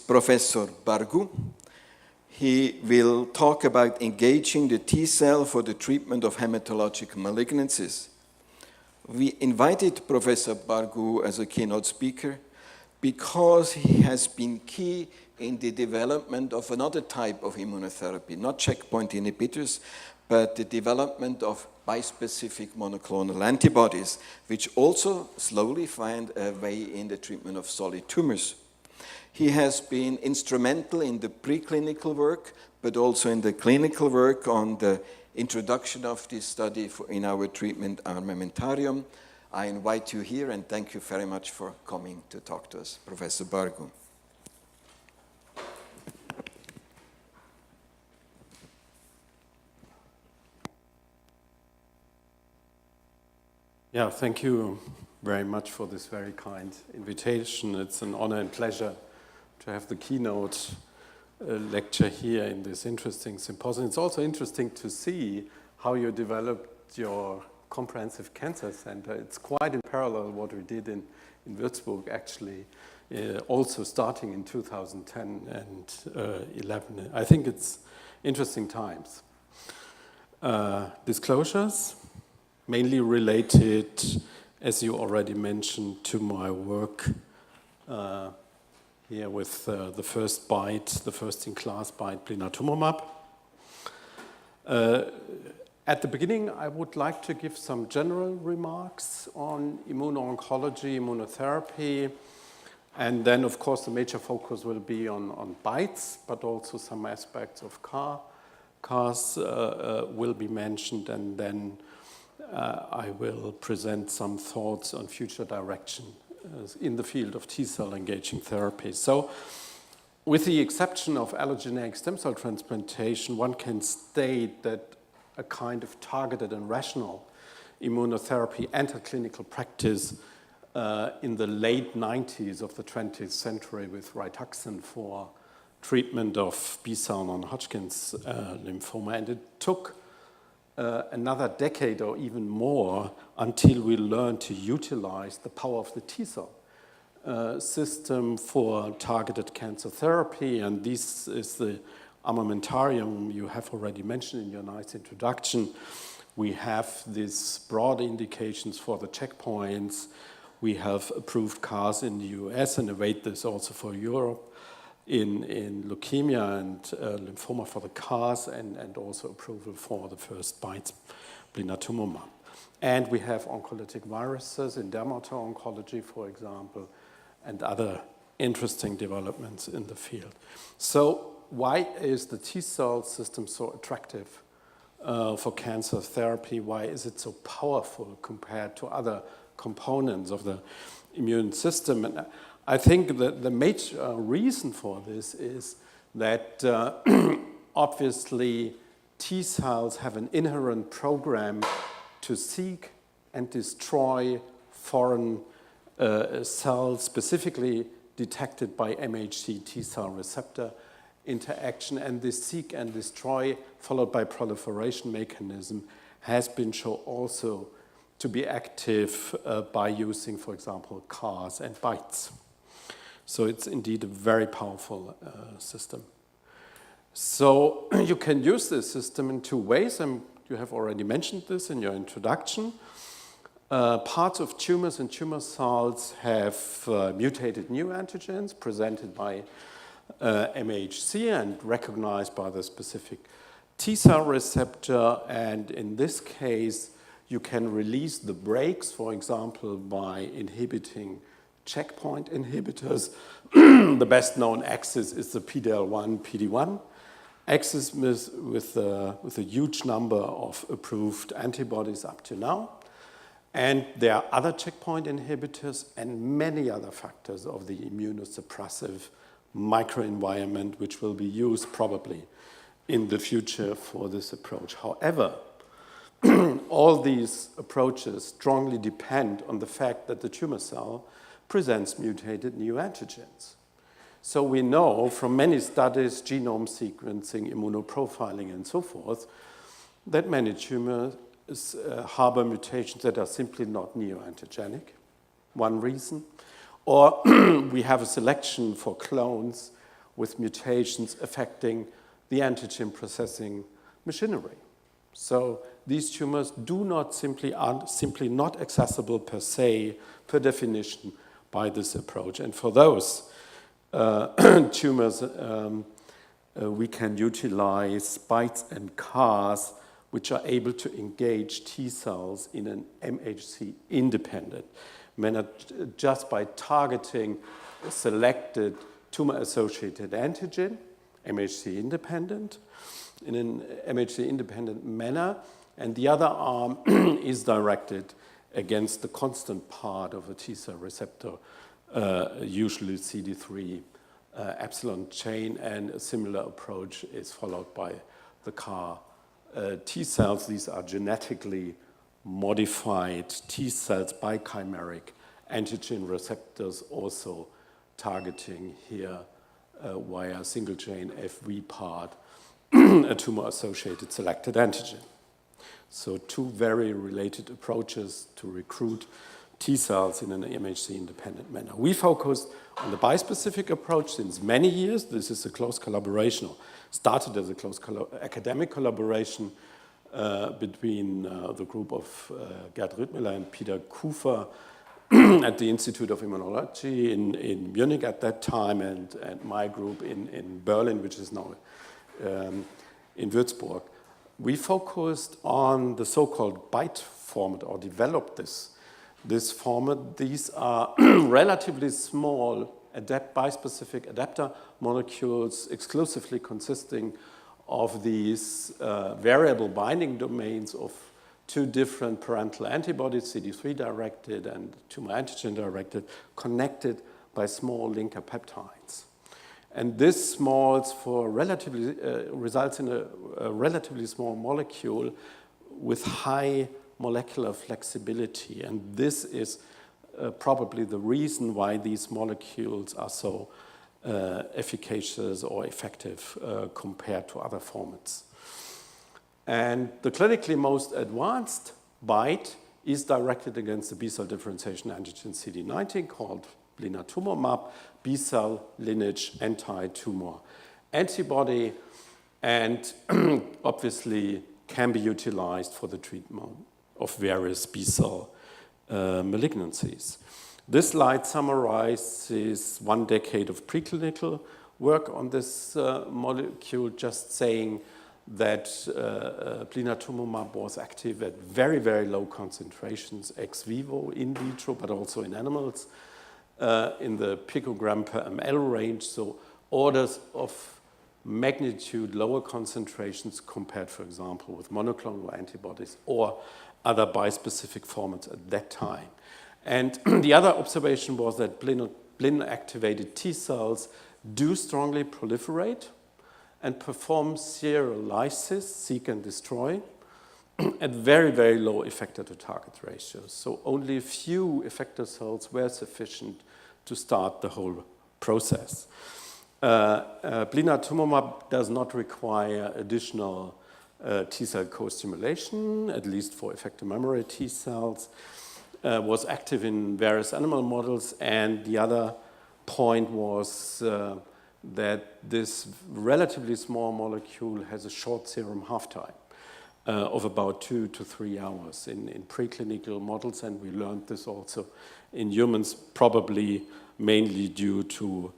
Professor Bargou. He will talk about engaging the T cell for the treatment of hematologic malignancies. We invited Professor Bargou as a keynote speaker because he has been key in the development of another type of immunotherapy, not checkpoint inhibitors, but the development of bispecific monoclonal antibodies, which also slowly find a way in the treatment of solid tumors. He has been instrumental in the preclinical work, but also in the clinical work on the introduction of this study in our treatment armamentarium. I invite you here and thank you very much for coming to talk to us, Professor Bargou. Yeah, thank you very much for this very kind invitation. It's an honor and pleasure to have the keynote lecture here in this interesting symposium. It's also interesting to see how you developed your comprehensive cancer center. It's quite in parallel what we did in Würzburg, actually, also starting in 2010 and 11. I think it's interesting times. Disclosures, mainly related, as you already mentioned, to my work here with the first BiTE, the first-in-class BiTE blinatumomab. At the beginning, I would like to give some general remarks on immuno-oncology, immunotherapy, and then, of course, the major focus will be on BiTEs, but also some aspects of CARs will be mentioned, and then I will present some thoughts on future direction in the field of T-cell engaging therapy. So, with the exception of allogeneic stem cell transplantation, one can state that a kind of targeted and rational immunotherapy entered clinical practice in the late 90s of the 20th century with Rituxan for treatment of B-cell non-Hodgkin's lymphoma, and it took another decade or even more until we learned to utilize the power of the T-cell system for targeted cancer therapy. And this is the armamentarium you have already mentioned in your nice introduction. We have these broad indications for the checkpoints. We have approved CARs in the US and await this also for Europe in leukemia and lymphoma for the CARs, and also approval for the first BiTEs, blinatumomab. And we have oncolytic viruses in dermato-oncology, for example, and other interesting developments in the field. So why is the T-cell system so attractive for cancer therapy? Why is it so powerful compared to other components of the immune system? And I think that the major reason for this is that obviously T-cells have an inherent program to seek and destroy foreign cells, specifically detected by MHC T-cell receptor interaction, and this seek and destroy followed by proliferation mechanism has been shown also to be active by using, for example, CARs and BiTEs. So it's indeed a very powerful system. So you can use this system in two ways, and you have already mentioned this in your introduction. Parts of tumors and tumor cells have mutated new antigens presented by MHC and recognized by the specific T-cell receptor, and in this case, you can release the brakes, for example, by inhibiting checkpoint inhibitors. The best known axis is the PD-L1, PD-1 axis with a huge number of approved antibodies up to now. And there are other checkpoint inhibitors and many other factors of the immunosuppressive microenvironment which will be used probably in the future for this approach. However, all these approaches strongly depend on the fact that the tumor cell presents mutated new antigens. So we know from many studies, genome sequencing, immunoprofiling, and so forth, that many tumors harbor mutations that are simply not neoantigenic, one reason. Or we have a selection for clones with mutations affecting the antigen processing machinery. So these tumors are simply not accessible per se, per definition, by this approach. And for those tumors, we can utilize BiTEs and CARs, which are able to engage T cells in an MHC-independent manner just by targeting a selected tumor-associated antigen, MHC-independent, in an MHC-independent manner, and the other arm is directed against the constant part of a T cell receptor, usually CD3 epsilon chain, and a similar approach is followed by the CAR T cells. These are genetically modified T cells, bichimeric antigen receptors, also targeting here via single chain FV part a tumor-associated selected antigen. So two very related approaches to recruit T cells in an MHC-independent manner. We focused on the bispecific approach since many years. This is a close collaboration, started as a close academic collaboration between the group of Gerd Rüttmüller and Peter Kufer at the Institute of Immunology in Munich at that time, and my group in Berlin, which is now in Würzburg. We focused on the so-called BiTE format, or developed this format. These are relatively small bispecific adapter molecules exclusively consisting of these variable binding domains of two different parental antibodies, CD3-directed and tumor antigen-directed, connected by small linker peptides. And this results in a relatively small molecule with high molecular flexibility. And this is probably the reason why these molecules are so efficacious or effective compared to other formats. And the clinically most advanced BiTE is directed against the B-cell differentiation antigen CD19 called blinatumomab, B-cell lineage anti-tumor antibody, and obviously can be utilized for the treatment of various B-cell malignancies. This slide summarizes 1 decade of preclinical work on this molecule, just saying that blinatumomab was active at very, very low concentrations ex vivo, in vitro, but also in animals, in the picogram per ml range, so orders of magnitude lower concentrations compared, for example, with monoclonal antibodies or other bispecific formats at that time. And the other observation was that blin-activated T cells do strongly proliferate and perform serial lysis, seek and destroy, at very, very low effector-to-target ratios. So only a few effector cells were sufficient to start the whole process. Blinatumomab does not require additional T-cell co-stimulation, at least for effector memory T cells, was active in various animal models, and the other point was that this relatively small molecule has a short serum half-time of about 2 to 3 hours in preclinical models, and we learned this also in humans, probably mainly due to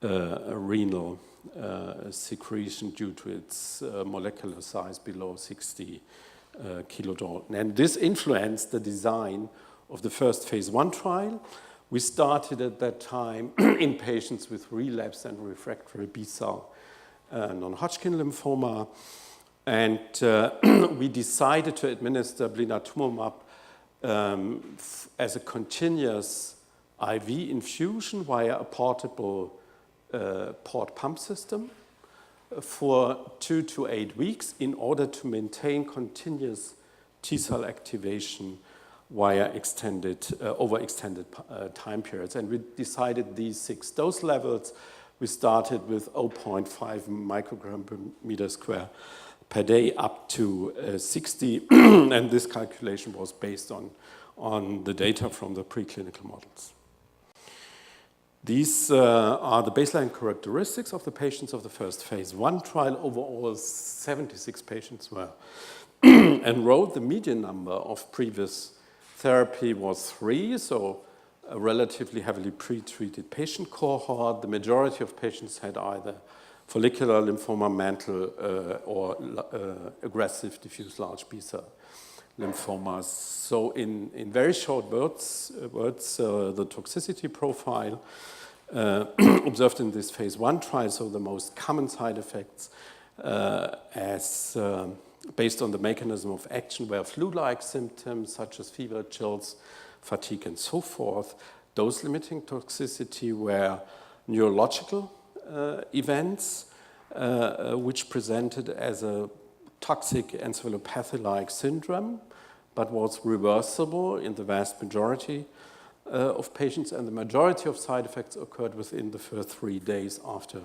renal secretion due to its molecular size below 60 kilodalton. And this influenced the design of the first phase 1 trial. We started at that time in patients with relapsed and refractory B-cell non-Hodgkin lymphoma, and we decided to administer blinatumomab as a continuous IV infusion via a portable port pump system for 2 to 8 weeks in order to maintain continuous T-cell activation via over extended time periods. And we decided these 6 dose levels. We started with 0.5 microgram per meter square per day up to 60, and this calculation was based on the data from the preclinical models. These are the baseline characteristics of the patients of the first phase 1 trial. Overall, 76 patients were enrolled. The median number of previous therapy was 3, so a relatively heavily pre-treated patient cohort. The majority of patients had either follicular lymphoma, mantle, or aggressive diffuse large B-cell lymphomas. So in very short words, the toxicity profile observed in this phase 1 trial, so the most common side effects based on the mechanism of action were flu-like symptoms such as fever, chills, fatigue, and so forth. Dose-limiting toxicity were neurological events, which presented as a toxic encephalopathy-like syndrome, but was reversible in the vast majority of patients, and the majority of side effects occurred within the first 3 days after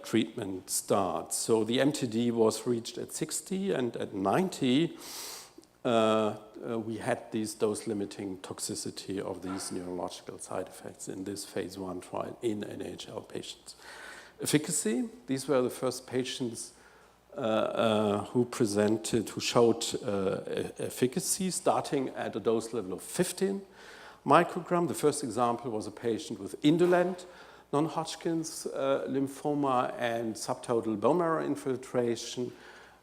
treatment start. So the MTD was reached at 60, and at 90, we had these dose-limiting toxicity of these neurological side effects in this phase 1 trial in NHL patients. Efficacy, these were the first patients who showed efficacy starting at a dose level of 15 microgram. The first example was a patient with indolent non-Hodgkin's lymphoma and subtotal bone marrow infiltration.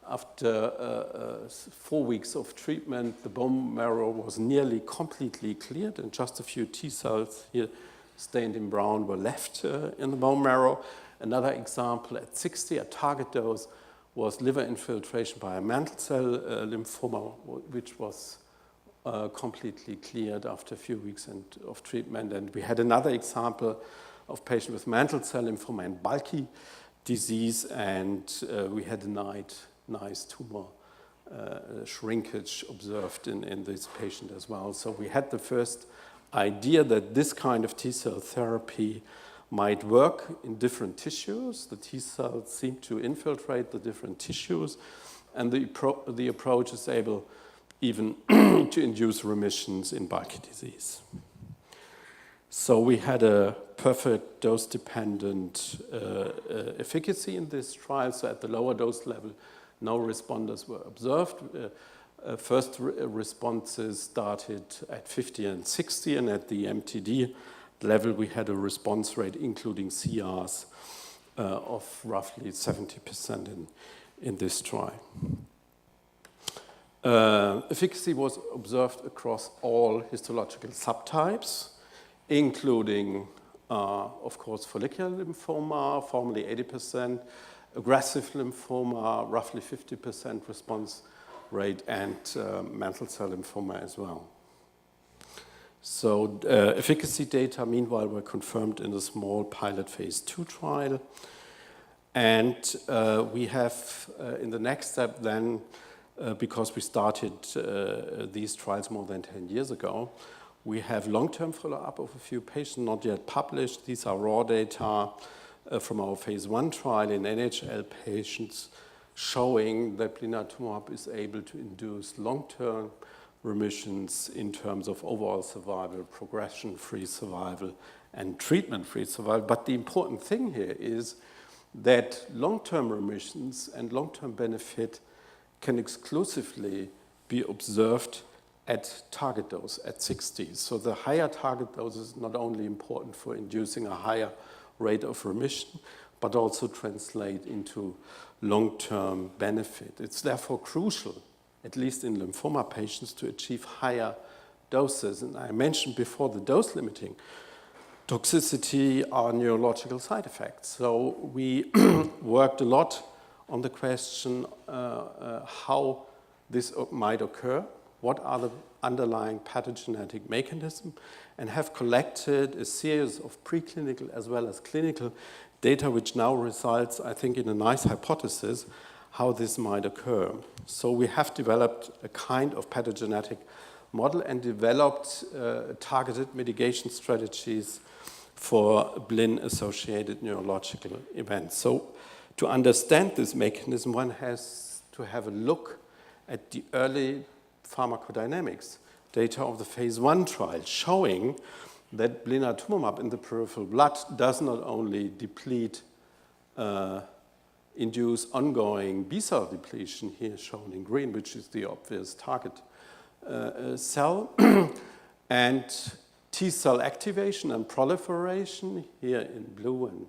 After 4 weeks of treatment, the bone marrow was nearly completely cleared, and just a few T cells here stained in brown were left in the bone marrow. Another example at 60, a target dose, was liver infiltration by a mantle cell lymphoma, which was completely cleared after a few weeks of treatment. And we had another example of patient with mantle cell lymphoma and bulky disease, and we had a nice tumor shrinkage observed in this patient as well. So we had the first idea that this kind of T-cell therapy might work in different tissues. The T-cells seem to infiltrate the different tissues, and the approach is able even to induce remissions in bulky disease. So we had a perfect dose-dependent efficacy in this trial. So at the lower dose level, no responders were observed. First responses started at 50 and 60, and at the MTD level, we had a response rate, including CRs, of roughly 70% in this trial. Efficacy was observed across all histological subtypes, including, of course, follicular lymphoma, formerly 80%, aggressive lymphoma, roughly 50% response rate, and mantle cell lymphoma as well. So efficacy data, meanwhile, were confirmed in a small pilot phase 2 trial. And we have, in the next step then, because we started these trials more than 10 years ago, we have long-term follow-up of a few patients, not yet published. These are raw data from our phase 1 trial in NHL patients showing that blinatumomab is able to induce long-term remissions in terms of overall survival, progression-free survival, and treatment-free survival. But the important thing here is that long-term remissions and long-term benefit can exclusively be observed at target dose at 60. So the higher target dose is not only important for inducing a higher rate of remission, but also translate into long-term benefit. It's therefore crucial, at least in lymphoma patients, to achieve higher doses. And I mentioned before the dose-limiting toxicity are neurological side effects. So we worked a lot on the question how this might occur, what are the underlying pathogenetic mechanisms, and have collected a series of preclinical as well as clinical data, which now results, I think, in a nice hypothesis how this might occur. So we have developed a kind of pathogenetic model and developed targeted mitigation strategies for blin-associated neurological events. So to understand this mechanism, one has to have a look at the early pharmacodynamics data of the phase 1 trial, showing that blinatumomab in the peripheral blood does not only induce ongoing B-cell depletion, here shown in green, which is the obvious target cell, and T-cell activation and proliferation, here in blue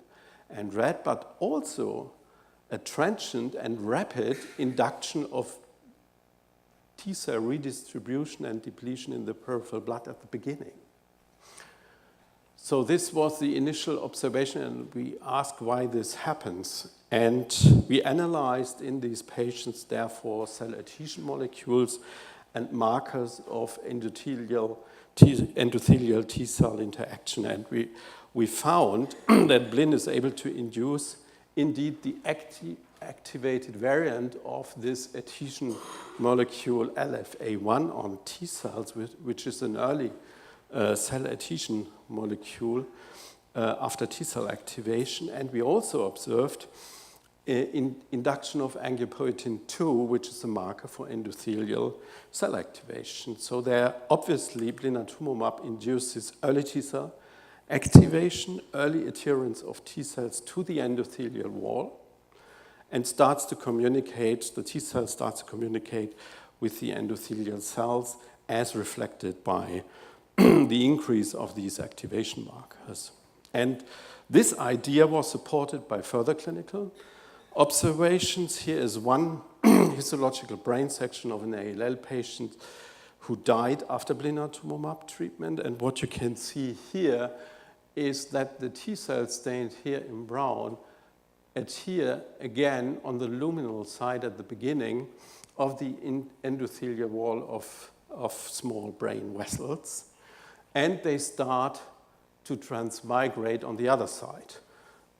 and red, but also a transient and rapid induction of T-cell redistribution and depletion in the peripheral blood at the beginning. So this was the initial observation, and we asked why this happens. And we analyzed in these patients, therefore, cell adhesion molecules and markers of endothelial T-cell interaction. And we found that blin is able to induce, indeed, the activated variant of this adhesion molecule LFA1 on T cells, which is an early cell adhesion molecule after T-cell activation. And we also observed induction of angiopoietin-2, which is a marker for endothelial cell activation. So there, obviously, blinatumomab induces early T-cell activation, early adherence of T-cells to the endothelial wall, and starts to communicate, the T-cell starts to communicate with the endothelial cells as reflected by the increase of these activation markers. And this idea was supported by further clinical observations. Here is one histological brain section of an ALL patient who died after blinatumomab treatment. And what you can see here is that the T cells stained here in brown adhere again on the luminal side at the beginning of the endothelial wall of small brain vessels. And they start to transmigrate on the other side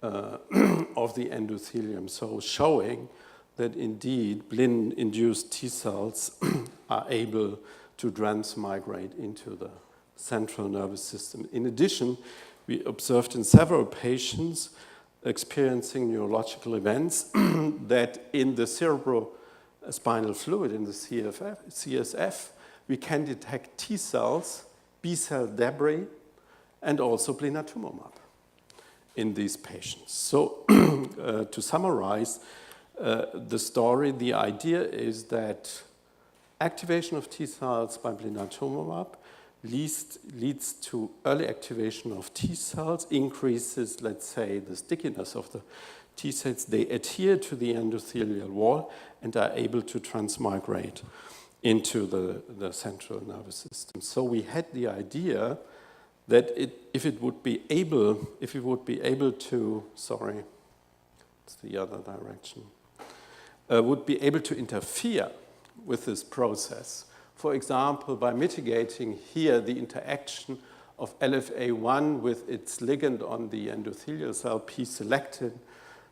of the endothelium, so showing that indeed blin-induced T cells are able to transmigrate into the central nervous system. In addition, we observed in several patients experiencing neurological events that in the cerebrospinal fluid, in the CSF, we can detect T cells, B-cell debris, and also blinatumomab in these patients. So to summarize the story, the idea is that activation of T cells by blinatumomab leads to early activation of T cells, increases, let's say, the stickiness of the T cells. They adhere to the endothelial wall and are able to transmigrate into the central nervous system. So we had the idea that if it would be able to, sorry, it's the other direction, would be able to interfere with this process. For example, by mitigating here the interaction of LFA1 with its ligand on the endothelial cell, P-selectin,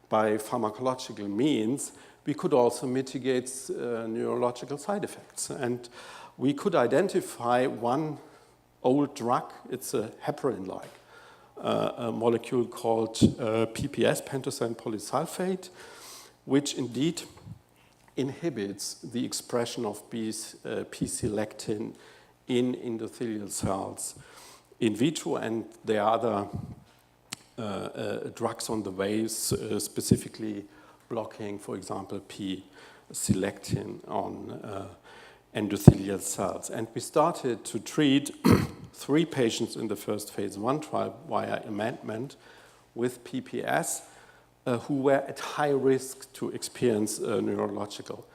by pharmacological means, we could also mitigate neurological side effects. And we could identify one old drug, it's a heparin-like a molecule called PPS, pentosan polysulfate, which indeed inhibits the expression of P-selectin in endothelial cells in vitro, and there are other drugs on the way, specifically blocking, for example, P-selectin on endothelial cells. And we started to treat 3 patients in the first phase 1 trial via amendment with PPS who were at high risk to experience neurological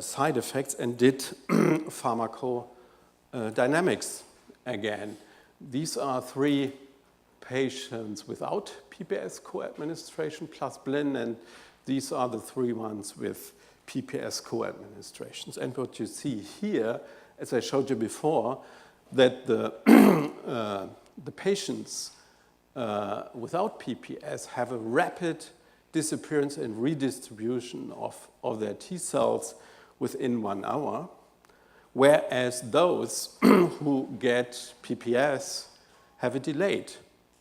side effects, and did pharmacodynamics again. These are 3 patients without PPS co-administration plus blin, and these are the 3 ones with PPS co-administrations. And what you see here, as I showed you before, that the patients without PPS have a rapid disappearance and redistribution of their T cells within 1 hour, whereas those who get PPS have a delayed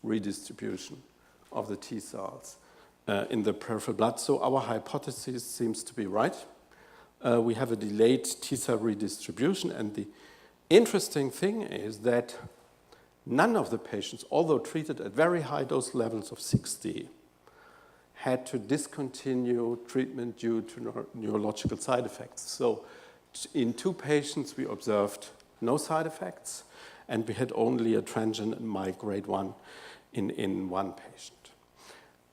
redistribution of the T cells in the peripheral blood. So our hypothesis seems to be right. We have a delayed T cell redistribution, and the interesting thing is that none of the patients, although treated at very high dose levels of 60, had to discontinue treatment due to neurological side effects. So in 2 patients, we observed no side effects, and we had only a transient and mild grade 1 in 1 patient.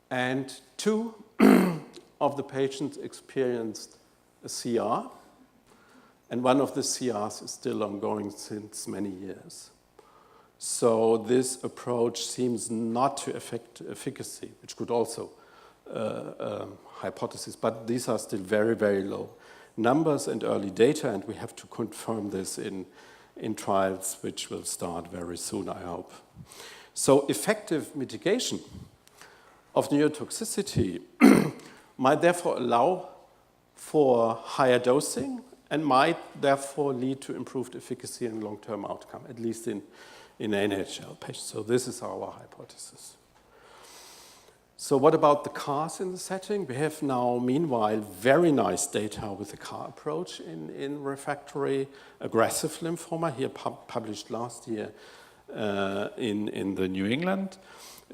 And 2 of the patients experienced a CR, and 1 of the CRs is still ongoing since many years. So this approach seems not to affect efficacy, which could also hypothesis, but these are still very, very low numbers and early data, and we have to confirm this in trials which will start very soon, I hope. So effective mitigation of neurotoxicity might therefore allow for higher dosing and might therefore lead to improved efficacy and long-term outcome, at least in NHL patients. So this is our hypothesis. So what about the CARs in the setting? We have now, meanwhile, very nice data with the CAR approach in refractory aggressive lymphoma, here published last year in the New England,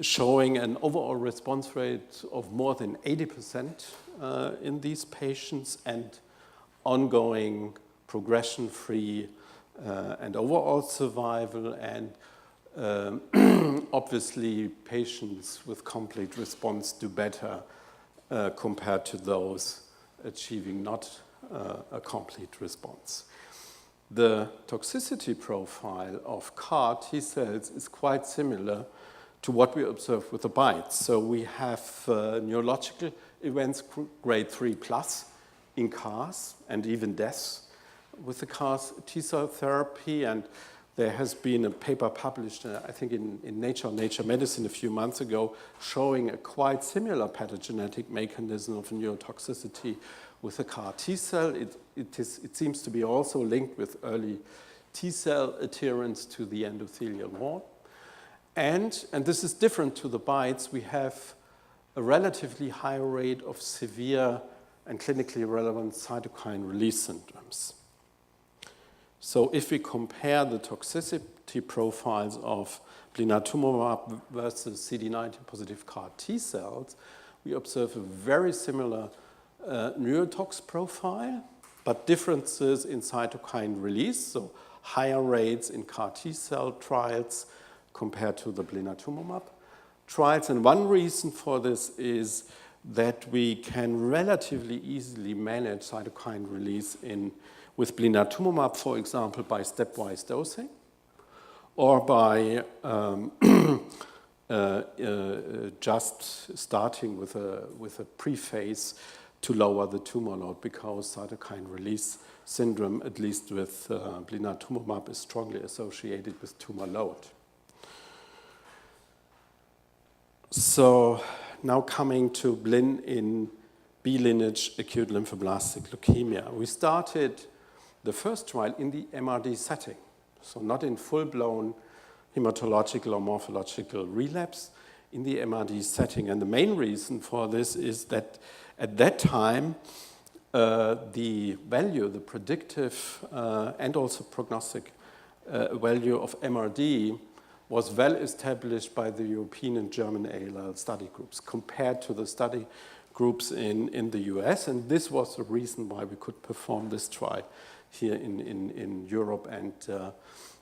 showing an overall response rate of more than 80% in these patients and ongoing progression-free and overall survival, and obviously patients with complete response do better compared to those achieving not a complete response. The toxicity profile of CAR T cells is quite similar to what we observe with the BiTEs. So we have neurological events grade 3+ in CARs, and even deaths with the CARs T-cell therapy. And there has been a paper published, I think in Nature Medicine a few months ago, showing a quite similar pathogenetic mechanism of neurotoxicity with the CAR T-cell. It seems to be also linked with early T-cell adherence to the endothelial wall. And this is different to the BiTEs. We have a relatively high rate of severe and clinically relevant cytokine release syndromes. So if we compare the toxicity profiles of blinatumomab versus CD19-positive CAR T cells, we observe a very similar neurotox profile, but differences in cytokine release, so higher rates in CAR T cell trials compared to the blinatumomab trials. And one reason for this is that we can relatively easily manage cytokine release with blinatumomab, for example, by stepwise dosing, or by just starting with a prephase to lower the tumor load, because cytokine release syndrome, at least with blinatumomab, is strongly associated with tumor load. So now coming to blin in B-lineage acute lymphoblastic leukemia. We started the first trial in the MRD setting, so not in full-blown hematological or morphological relapse, in the MRD setting. And the main reason for this is that at that time, the value, the predictive and also prognostic value of MRD was well established by the European and German ALL study groups compared to the study groups in the US. And this was the reason why we could perform this trial here in Europe and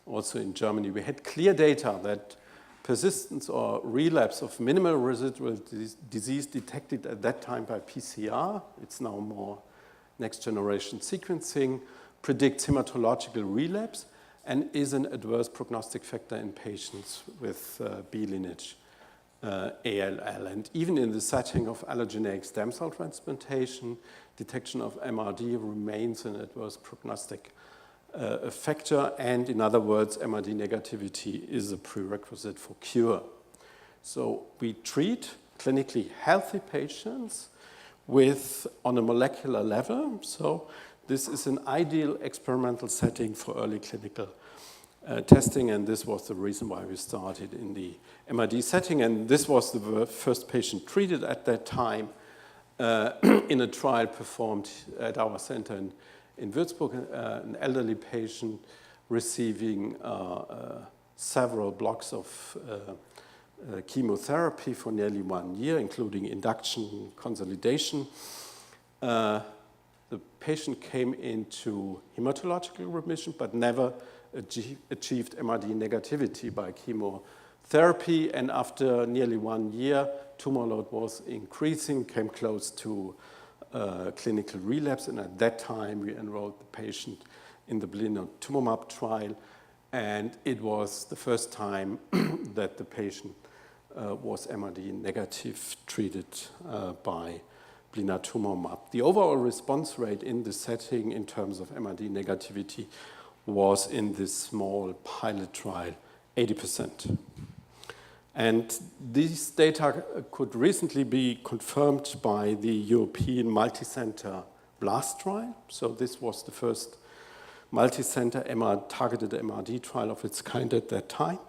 also in Germany. We had clear data that persistence or relapse of minimal residual disease detected at that time by PCR, it's now more next generation sequencing, predicts hematological relapse and is an adverse prognostic factor in patients with B-lineage ALL. And even in the setting of allogeneic stem cell transplantation, detection of MRD remains an adverse prognostic factor, and in other words, MRD negativity is a prerequisite for cure. So we treat clinically healthy patients on a molecular level. So this is an ideal experimental setting for early clinical testing, and this was the reason why we started in the MRD setting. And this was the first patient treated at that time in a trial performed at our center in Würzburg, an elderly patient receiving several blocks of chemotherapy for nearly 1 year, including induction, consolidation. The patient came into hematological remission, but never achieved MRD negativity by chemotherapy. And after nearly 1 year, tumor load was increasing, came close to clinical relapse. And at that time, we enrolled the patient in the blinatumomab trial. And it was the first time that the patient was MRD negative treated by blinatumomab. The overall response rate in this setting in terms of MRD negativity was in this small pilot trial 80%. And these data could recently be confirmed by the European multicenter BLAST trial. So this was the first multicenter targeted MRD trial of its kind at that time.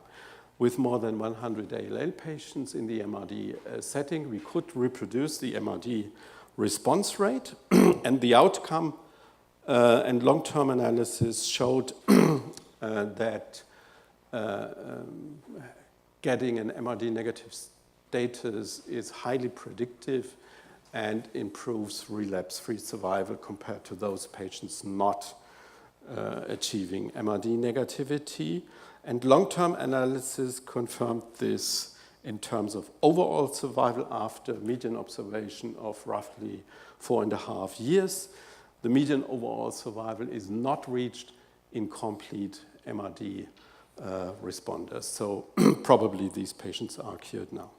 With more than 100 ALL patients in the MRD setting, we could reproduce the MRD response rate, and the outcome and long-term analysis showed that getting an MRD negative status is highly predictive and improves relapse-free survival compared to those patients not achieving MRD negativity. And long-term analysis confirmed this in terms of overall survival after median observation of roughly 4.5 years. The median overall survival is not reached in complete MRD responders. So probably these patients are cured now.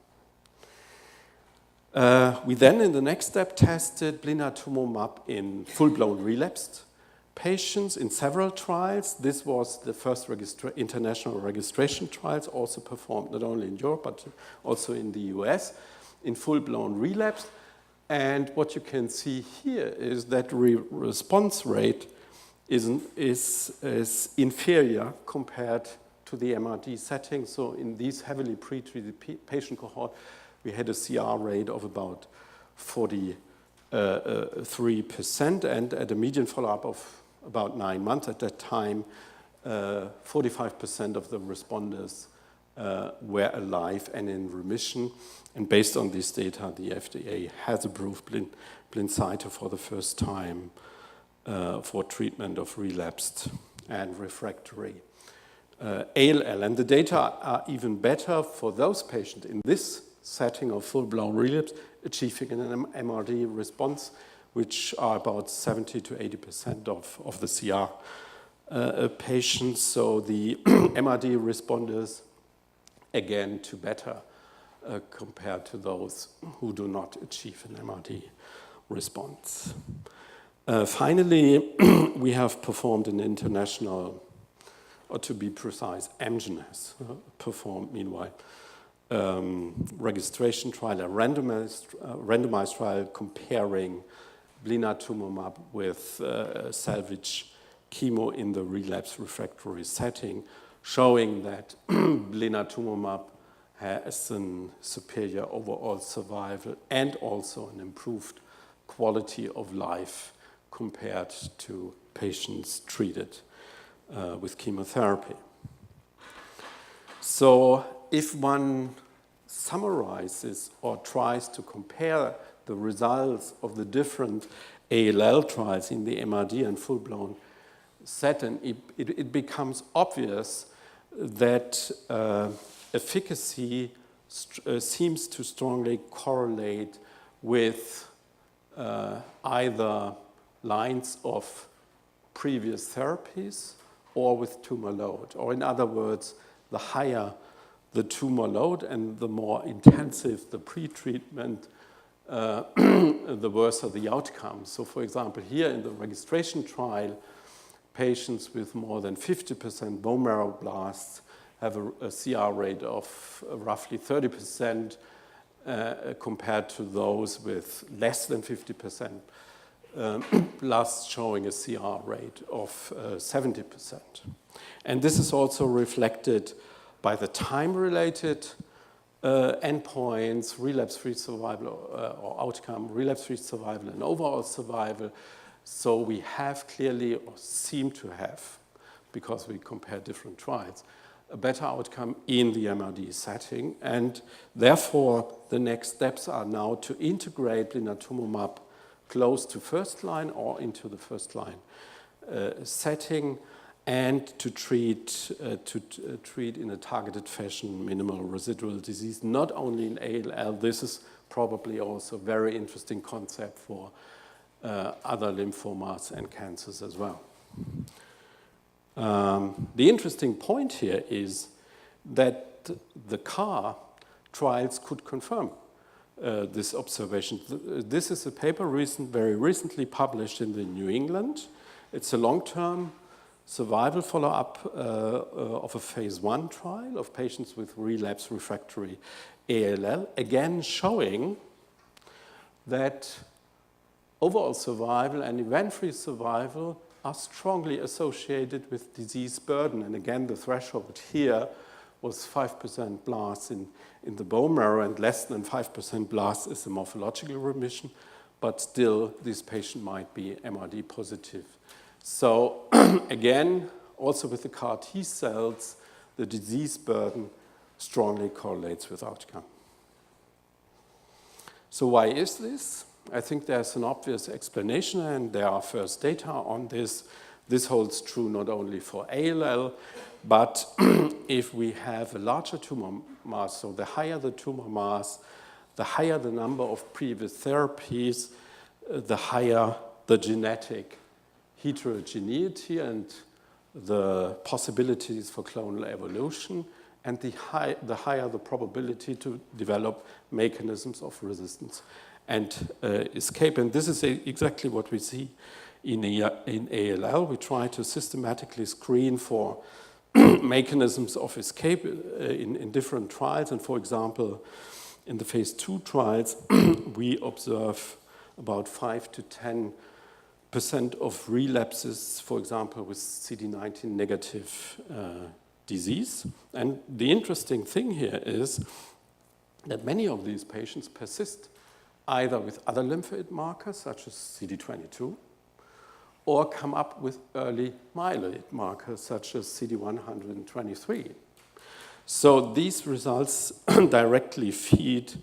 We then, in the next step, tested blinatumomab in full-blown relapsed patients in several trials. This was the first international registration trials, also performed not only in Europe, but also in the US, in full-blown relapse. And what you can see here is that response rate is inferior compared to the MRD setting. So in these heavily pretreated patient cohort, we had a CR rate of about 43%, and at a median follow-up of about 9 months at that time, 45% of the responders were alive and in remission. And based on this data, the FDA has approved Blincyto for the first time for treatment of relapsed and refractory ALL. And the data are even better for those patients in this setting of full-blown relapse, achieving an MRD response, which are about 70 to 80% of the CR patients. So the MRD responders, again, to better compared to those who do not achieve an MRD response. Finally, we have performed an international, or to be precise, Amgen has performed, meanwhile, registration trial, a randomized trial comparing blinatumomab with salvage chemo in the relapse refractory setting, showing that blinatumomab has a superior overall survival and also an improved quality of life compared to patients treated with chemotherapy. So if one summarizes or tries to compare the results of the different ALL trials in the MRD and full-blown setting, it becomes obvious that efficacy seems to strongly correlate with either lines of previous therapies or with tumor load. Or in other words, the higher the tumor load and the more intensive the pretreatment, the worse the outcome. So for example, here in the registration trial, patients with more than 50% bone marrow blasts have a CR rate of roughly 30% compared to those with less than 50% blasts showing a CR rate of 70%. And this is also reflected by the time-related endpoints, relapse-free survival or outcome, relapse-free survival and overall survival. So we have clearly, or seem to have, because we compare different trials, a better outcome in the MRD setting. And therefore, the next steps are now to integrate blinatumomab close to first line or into the first line setting, and to treat in a targeted fashion minimal residual disease, not only in ALL. This is probably also a very interesting concept for other lymphomas and cancers as well. The interesting point here is that the CAR trials could confirm this observation. This is a paper very recently published in the New England. It's a long-term survival follow-up of a phase 1 trial of patients with relapse refractory ALL, again showing that overall survival and event-free survival are strongly associated with disease burden. And again, the threshold here was 5% blasts in the bone marrow, and less than 5% blasts is a morphological remission, but still this patient might be MRD positive. So again, also with the CAR T cells, the disease burden strongly correlates with outcome. So why is this? I think there's an obvious explanation, and there are first data on this. This holds true not only for ALL, but if we have a larger tumor mass, so the higher the tumor mass, the higher the number of previous therapies, the higher the genetic heterogeneity and the possibilities for clonal evolution, and the higher the probability to develop mechanisms of resistance and escape. And this is exactly what we see in ALL. We try to systematically screen for mechanisms of escape in different trials. And for example, in the phase 2 trials, we observe about 5 to 10% of relapses, for example, with CD19 negative disease. And the interesting thing here is that many of these patients persist either with other lymphoid markers, such as CD22, or come up with early myeloid markers, such as CD123. So these results directly feed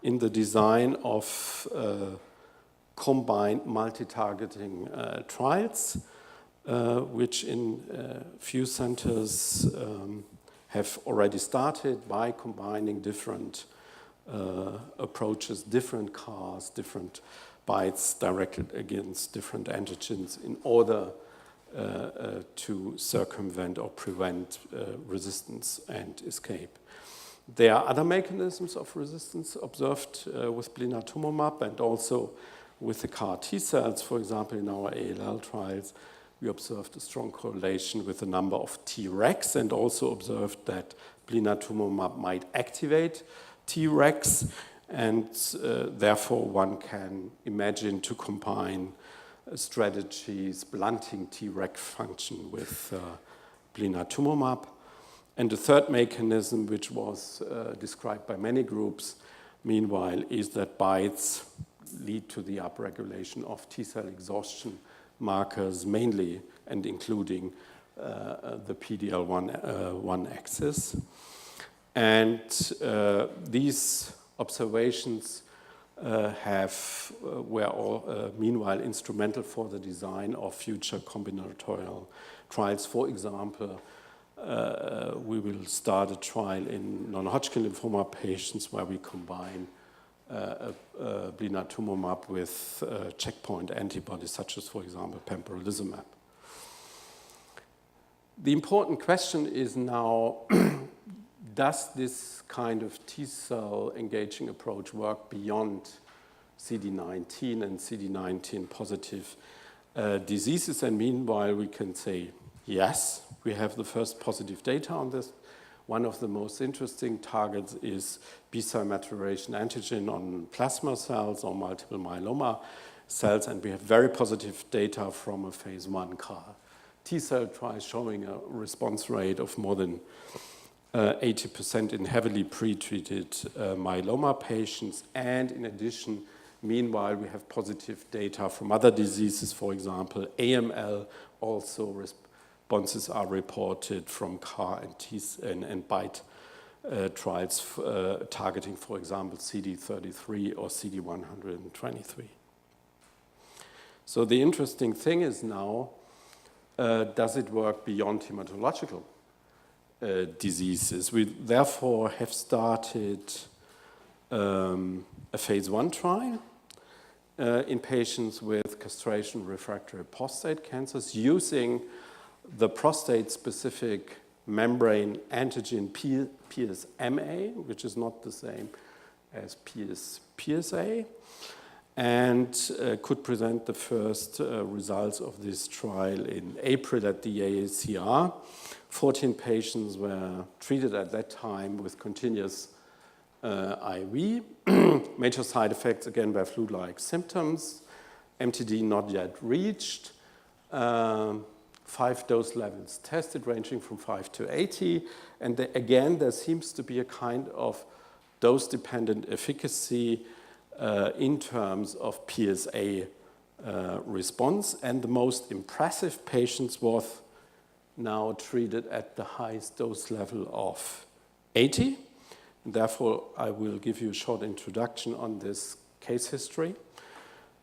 in the design of combined multi-targeting trials, which in few centers have already started by combining different approaches, different CARs, different bites directed against different antigens in order to circumvent or prevent resistance and escape. There are other mechanisms of resistance observed with blinatumomab and also with the CAR T cells. For example, in our ALL trials, we observed a strong correlation with the number of Tregs and also observed that blinatumomab might activate Tregs, and therefore one can imagine to combine strategies blunting Treg function with blinatumomab. And the third mechanism, which was described by many groups, meanwhile, is that bites lead to the upregulation of T-cell exhaustion markers, mainly and including the PD-L1 axis. And these observations were all, meanwhile, instrumental for the design of future combinatorial trials. For example, we will start a trial in non-Hodgkin lymphoma patients where we combine blinatumomab with checkpoint antibodies, such as, for example, pembrolizumab. The important question is now, does this kind of T-cell engaging approach work beyond CD19 and CD19 positive diseases? And meanwhile, we can say, yes, we have the first positive data on this. One of the most interesting targets is B-cell maturation antigen on plasma cells or multiple myeloma cells, and we have very positive data from a phase 1 CAR T-cell trial showing a response rate of more than 80% in heavily pretreated myeloma patients. And in addition, meanwhile, we have positive data from other diseases, for example, AML, also responses are reported from CAR and BiTE trials targeting, for example, CD33 or CD123. So the interesting thing is now, does it work beyond hematological diseases? We therefore have started a phase 1 trial in patients with castration-refractory prostate cancers using the prostate-specific membrane antigen PSMA, which is not the same as PSA, and could present the first results of this trial in April at the AACR. 14 patients were treated at that time with continuous IV. Major side effects, again, were flu-like symptoms, MTD not yet reached, 5 dose levels tested ranging from 5 to 80, and again, there seems to be a kind of dose-dependent efficacy in terms of PSA response, and the most impressive patients was now treated at the highest dose level of 80. Therefore, I will give you a short introduction on this case history.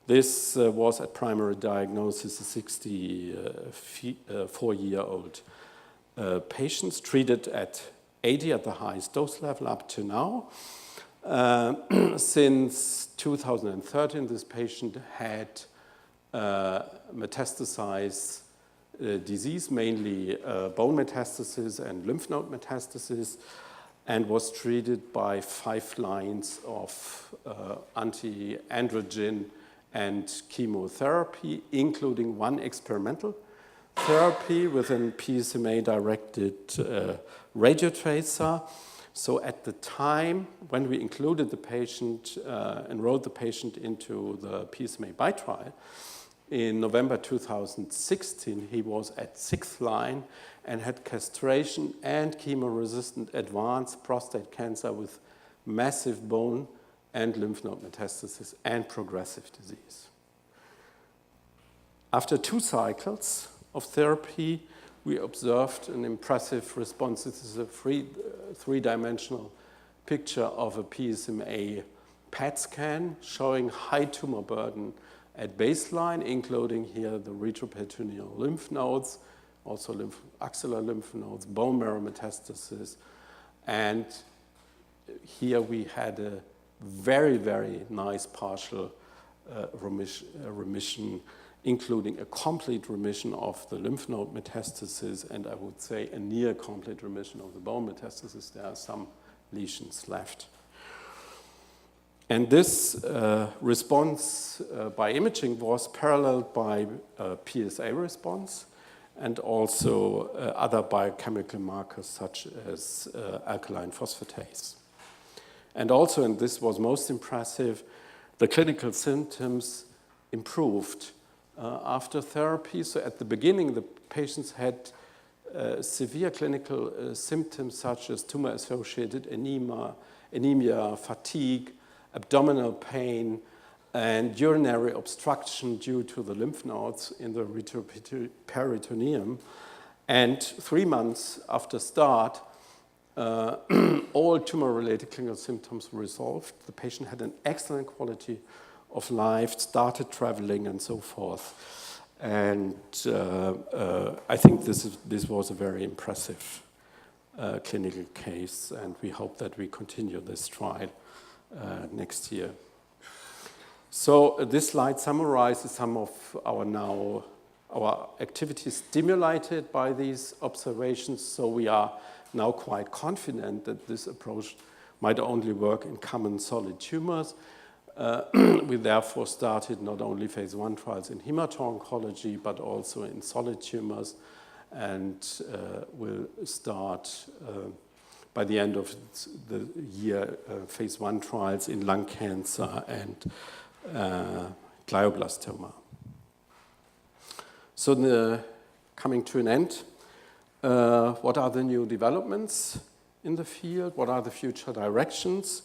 This was at primary diagnosis, a 64-year-old patients treated at 80 at the highest dose level up to now. Since 2013, this patient had metastasized disease, mainly bone metastasis and lymph node metastasis, and was treated by 5 lines of anti-androgen and chemotherapy, including 1 experimental therapy with a PSMA-directed radiotracer. So at the time when we included the patient, enrolled the patient into the PSMA BiTE trial, in November 2016, he was at 6th line and had castration and chemo-resistant advanced prostate cancer with massive bone and lymph node metastasis and progressive disease. After 2 cycles of therapy, we observed an impressive response. This is a three-dimensional picture of a PSMA PET scan showing high tumor burden at baseline, including here the retroperitoneal lymph nodes, also axillary lymph nodes, bone marrow metastasis, and here we had a very, very nice partial remission, including a complete remission of the lymph node metastasis, and I would say a near complete remission of the bone metastasis. There are some lesions left. And this response by imaging was paralleled by PSA response and also other biochemical markers such as alkaline phosphatase. And also, and this was most impressive, the clinical symptoms improved after therapy. So at the beginning, the patients had severe clinical symptoms such as tumor-associated anemia, fatigue, abdominal pain, and urinary obstruction due to the lymph nodes in the retroperitoneum. And 3 months after start, all tumor-related clinical symptoms resolved. The patient had an excellent quality of life, started traveling, and so forth. And I think this was a very impressive clinical case, and we hope that we continue this trial next year. So this slide summarizes some of our activities stimulated by these observations. So we are now quite confident that this approach might only work in common solid tumors. We therefore started not only phase 1 trials in hematology, but also in solid tumors, and will start by the end of the year phase 1 trials in lung cancer and glioblastoma. So coming to an end, what are the new developments in the field? What are the future directions?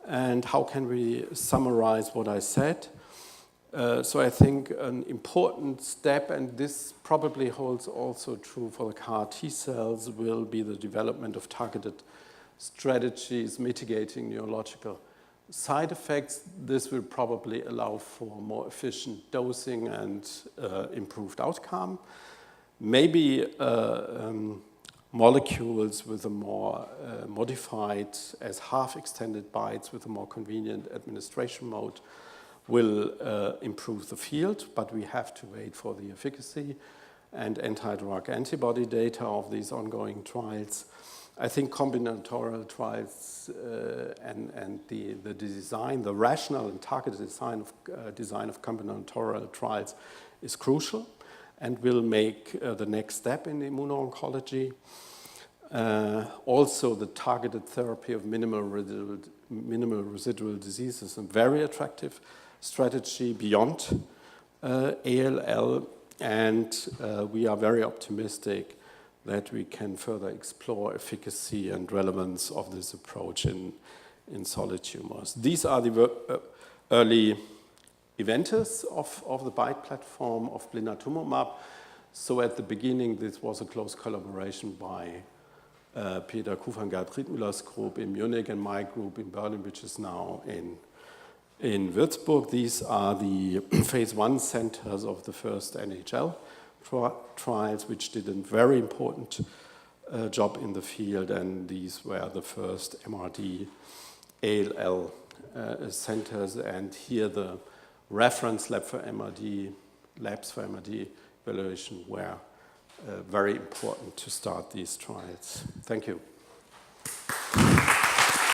And how can we summarize what I said? So I think an important step, and this probably holds also true for the CAR T cells, will be the development of targeted strategies mitigating neurological side effects. This will probably allow for more efficient dosing and improved outcome. Maybe molecules with a more modified, as half-extended bites with a more convenient administration mode will improve the field, but we have to wait for the efficacy and anti-drug antibody data of these ongoing trials. I think combinatorial trials and the design, the rational and targeted design of combinatorial trials is crucial and will make the next step in immuno-oncology. Also, the targeted therapy of minimal residual disease is a very attractive strategy beyond ALL, and we are very optimistic that we can further explore efficacy and relevance of this approach in solid tumors. These are the early inventors of the BiTE platform of blinatumomab. So at the beginning, this was a close collaboration by Peter Kufangard Riedmüller's group in Munich and my group in Berlin, which is now in Würzburg. These are the phase 1 centers of the first NHL trials, which did a very important job in the field, and these were the first MRD ALL centers, and here the reference labs for MRD evaluation were very important to start these trials. Thank you.